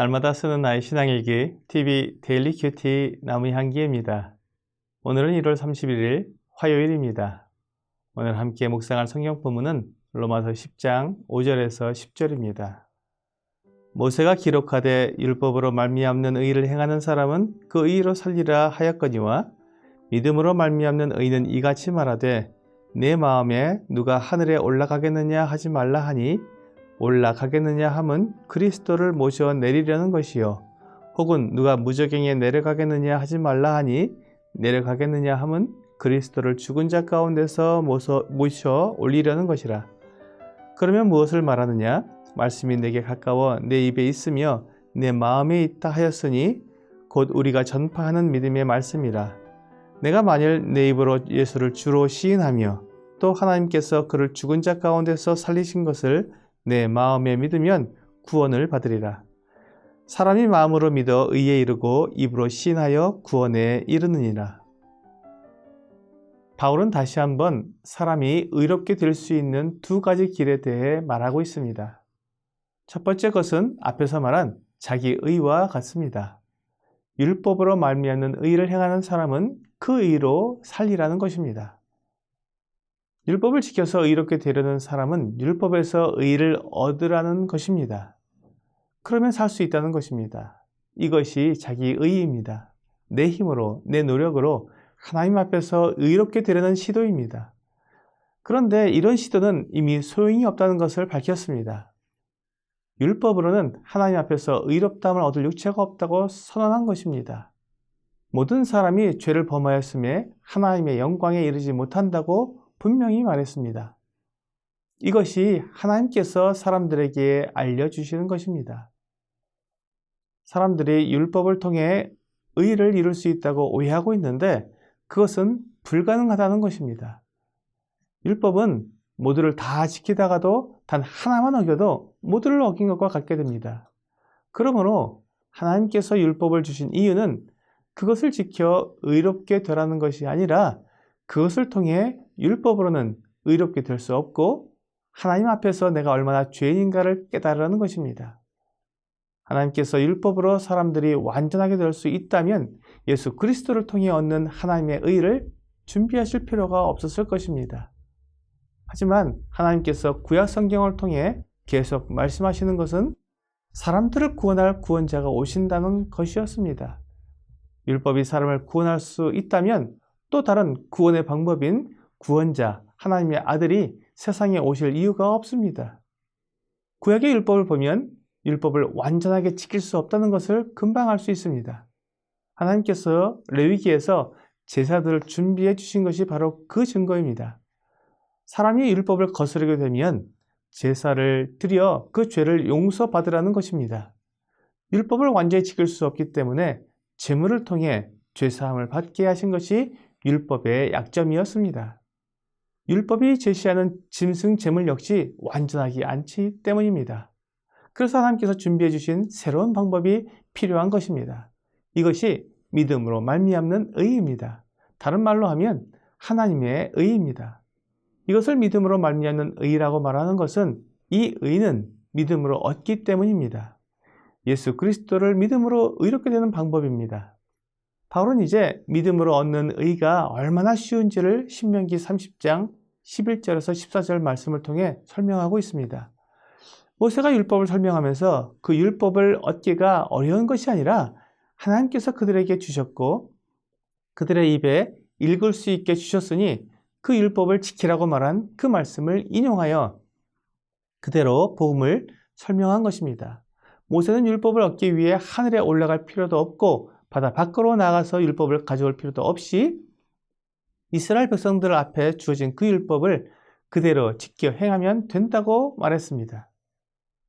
날마다 쓰는 나의 신앙일기 TV 데일리 큐티 나무의 향기입니다. 오늘은 1월 31일 화요일입니다. 오늘 함께 묵상할 성경 본문은 로마서 10장 5절에서 10절입니다. 모세가 기록하되 율법으로 말미암는 의를 행하는 사람은 그 의로 살리라 하였거니와 믿음으로 말미암는 의는 이같이 말하되 내 마음에 누가 하늘에 올라가겠느냐 하지 말라 하니 올라가겠느냐 함은 그리스도를 모셔 내리려는 것이요 혹은 누가 무저갱에 내려가겠느냐 하지 말라 하니 내려가겠느냐 함은 그리스도를 죽은 자 가운데서 모셔 올리려는 것이라. 그러면 무엇을 말하느냐? 말씀이 내게 가까워 내 입에 있으며 내 마음에 있다 하였으니 곧 우리가 전파하는 믿음의 말씀이라. 내가 만일 내 입으로 예수를 주로 시인하며 또 하나님께서 그를 죽은 자 가운데서 살리신 것을 내 마음에 믿으면 구원을 받으리라. 사람이 마음으로 믿어 의에 이르고 입으로 시인하여 구원에 이르느니라. 바울은 다시 한번 사람이 의롭게 될 수 있는 두 가지 길에 대해 말하고 있습니다. 첫 번째 것은 앞에서 말한 자기 의와 같습니다. 율법으로 말미암는 의를 행하는 사람은 그 의로 살리라는 것입니다. 율법을 지켜서 의롭게 되려는 사람은 율법에서 의를 얻으라는 것입니다. 그러면 살 수 있다는 것입니다. 이것이 자기 의입니다. 내 힘으로, 내 노력으로 하나님 앞에서 의롭게 되려는 시도입니다. 그런데 이런 시도는 이미 소용이 없다는 것을 밝혔습니다. 율법으로는 하나님 앞에서 의롭다함을 얻을 육체가 없다고 선언한 것입니다. 모든 사람이 죄를 범하였음에 하나님의 영광에 이르지 못한다고 분명히 말했습니다. 이것이 하나님께서 사람들에게 알려주시는 것입니다. 사람들이 율법을 통해 의를 이룰 수 있다고 오해하고 있는데 그것은 불가능하다는 것입니다. 율법은 모두를 다 지키다가도 단 하나만 어겨도 모두를 어긴 것과 같게 됩니다. 그러므로 하나님께서 율법을 주신 이유는 그것을 지켜 의롭게 되라는 것이 아니라 그것을 통해 율법으로는 의롭게 될 수 없고 하나님 앞에서 내가 얼마나 죄인인가를 깨달으라는 것입니다. 하나님께서 율법으로 사람들이 완전하게 될 수 있다면 예수 그리스도를 통해 얻는 하나님의 의를 준비하실 필요가 없었을 것입니다. 하지만 하나님께서 구약 성경을 통해 계속 말씀하시는 것은 사람들을 구원할 구원자가 오신다는 것이었습니다. 율법이 사람을 구원할 수 있다면 또 다른 구원의 방법인 구원자, 하나님의 아들이 세상에 오실 이유가 없습니다. 구약의 율법을 보면 율법을 완전하게 지킬 수 없다는 것을 금방 알 수 있습니다. 하나님께서 레위기에서 제사들을 준비해 주신 것이 바로 그 증거입니다. 사람이 율법을 거스르게 되면 제사를 드려 그 죄를 용서받으라는 것입니다. 율법을 완전히 지킬 수 없기 때문에 제물을 통해 죄사함을 받게 하신 것이 율법의 약점이었습니다. 율법이 제시하는 짐승 제물 역시 완전하지 않기 때문입니다. 그래서 하나님께서 준비해 주신 새로운 방법이 필요한 것입니다. 이것이 믿음으로 말미암는 의입니다. 다른 말로 하면 하나님의 의입니다. 이것을 믿음으로 말미암는 의라고 말하는 것은 이 의는 믿음으로 얻기 때문입니다. 예수 그리스도를 믿음으로 의롭게 되는 방법입니다. 바울은 이제 믿음으로 얻는 의가 얼마나 쉬운지를 신명기 30장 11절에서 14절 말씀을 통해 설명하고 있습니다. 모세가 율법을 설명하면서 그 율법을 얻기가 어려운 것이 아니라 하나님께서 그들에게 주셨고 그들의 입에 읽을 수 있게 주셨으니 그 율법을 지키라고 말한 그 말씀을 인용하여 그대로 복음을 설명한 것입니다. 모세는 율법을 얻기 위해 하늘에 올라갈 필요도 없고 바다 밖으로 나가서 율법을 가져올 필요도 없이 이스라엘 백성들 앞에 주어진 그 율법을 그대로 지켜 행하면 된다고 말했습니다.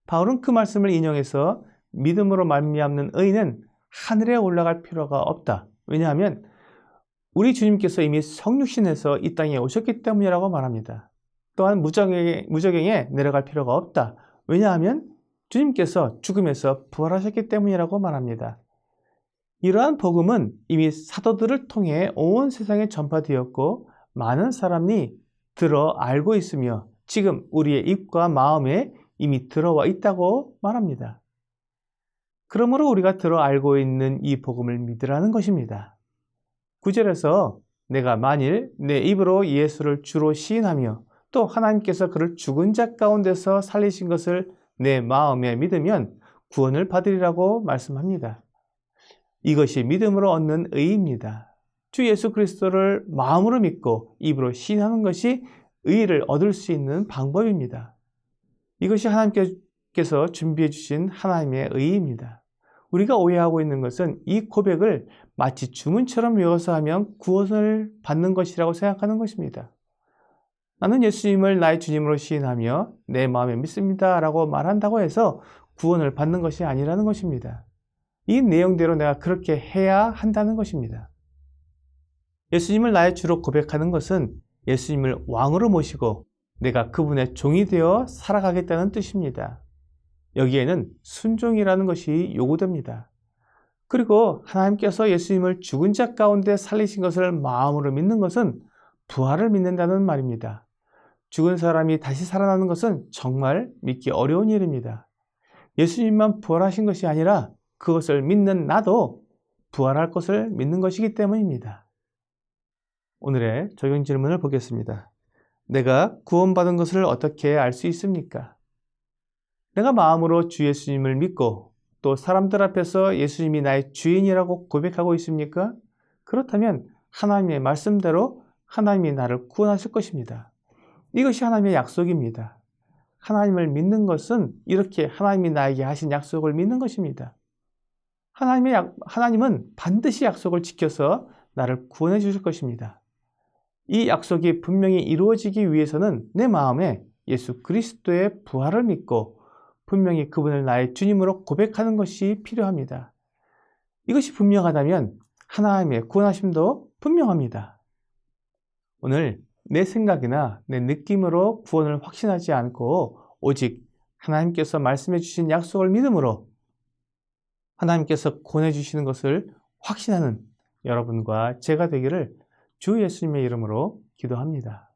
바울은 그 말씀을 인용해서 믿음으로 말미암는 의는 하늘에 올라갈 필요가 없다. 왜냐하면 우리 주님께서 이미 성육신에서 이 땅에 오셨기 때문이라고 말합니다. 또한 무저갱에 내려갈 필요가 없다. 왜냐하면 주님께서 죽음에서 부활하셨기 때문이라고 말합니다. 이러한 복음은 이미 사도들을 통해 온 세상에 전파되었고 많은 사람이 들어 알고 있으며 지금 우리의 입과 마음에 이미 들어와 있다고 말합니다. 그러므로 우리가 들어 알고 있는 이 복음을 믿으라는 것입니다. 9절에서 내가 만일 내 입으로 예수를 주로 시인하며 또 하나님께서 그를 죽은 자 가운데서 살리신 것을 내 마음에 믿으면 구원을 받으리라고 말씀합니다. 이것이 믿음으로 얻는 의입니다. 주 예수 그리스도를 마음으로 믿고 입으로 시인하는 것이 의를 얻을 수 있는 방법입니다. 이것이 하나님께서 준비해 주신 하나님의 의입니다. 우리가 오해하고 있는 것은 이 고백을 마치 주문처럼 외워서 하면 구원을 받는 것이라고 생각하는 것입니다. 나는 예수님을 나의 주님으로 시인하며 내 마음에 믿습니다 라고 말한다고 해서 구원을 받는 것이 아니라는 것입니다. 이 내용대로 내가 그렇게 해야 한다는 것입니다. 예수님을 나의 주로 고백하는 것은 예수님을 왕으로 모시고 내가 그분의 종이 되어 살아가겠다는 뜻입니다. 여기에는 순종이라는 것이 요구됩니다. 그리고 하나님께서 예수님을 죽은 자 가운데 살리신 것을 마음으로 믿는 것은 부활을 믿는다는 말입니다. 죽은 사람이 다시 살아나는 것은 정말 믿기 어려운 일입니다. 예수님만 부활하신 것이 아니라 그것을 믿는 나도 부활할 것을 믿는 것이기 때문입니다. 오늘의 적용 질문을 보겠습니다. 내가 구원받은 것을 어떻게 알 수 있습니까? 내가 마음으로 주 예수님을 믿고 또 사람들 앞에서 예수님이 나의 주인이라고 고백하고 있습니까? 그렇다면 하나님의 말씀대로 하나님이 나를 구원하실 것입니다. 이것이 하나님의 약속입니다. 하나님을 믿는 것은 이렇게 하나님이 나에게 하신 약속을 믿는 것입니다. 하나님은 반드시 약속을 지켜서 나를 구원해 주실 것입니다. 이 약속이 분명히 이루어지기 위해서는 내 마음에 예수 그리스도의 부활을 믿고 분명히 그분을 나의 주님으로 고백하는 것이 필요합니다. 이것이 분명하다면 하나님의 구원하심도 분명합니다. 오늘 내 생각이나 내 느낌으로 구원을 확신하지 않고 오직 하나님께서 말씀해 주신 약속을 믿음으로 하나님께서 구원해 주시는 것을 확신하는 여러분과 제가 되기를 주 예수님의 이름으로 기도합니다.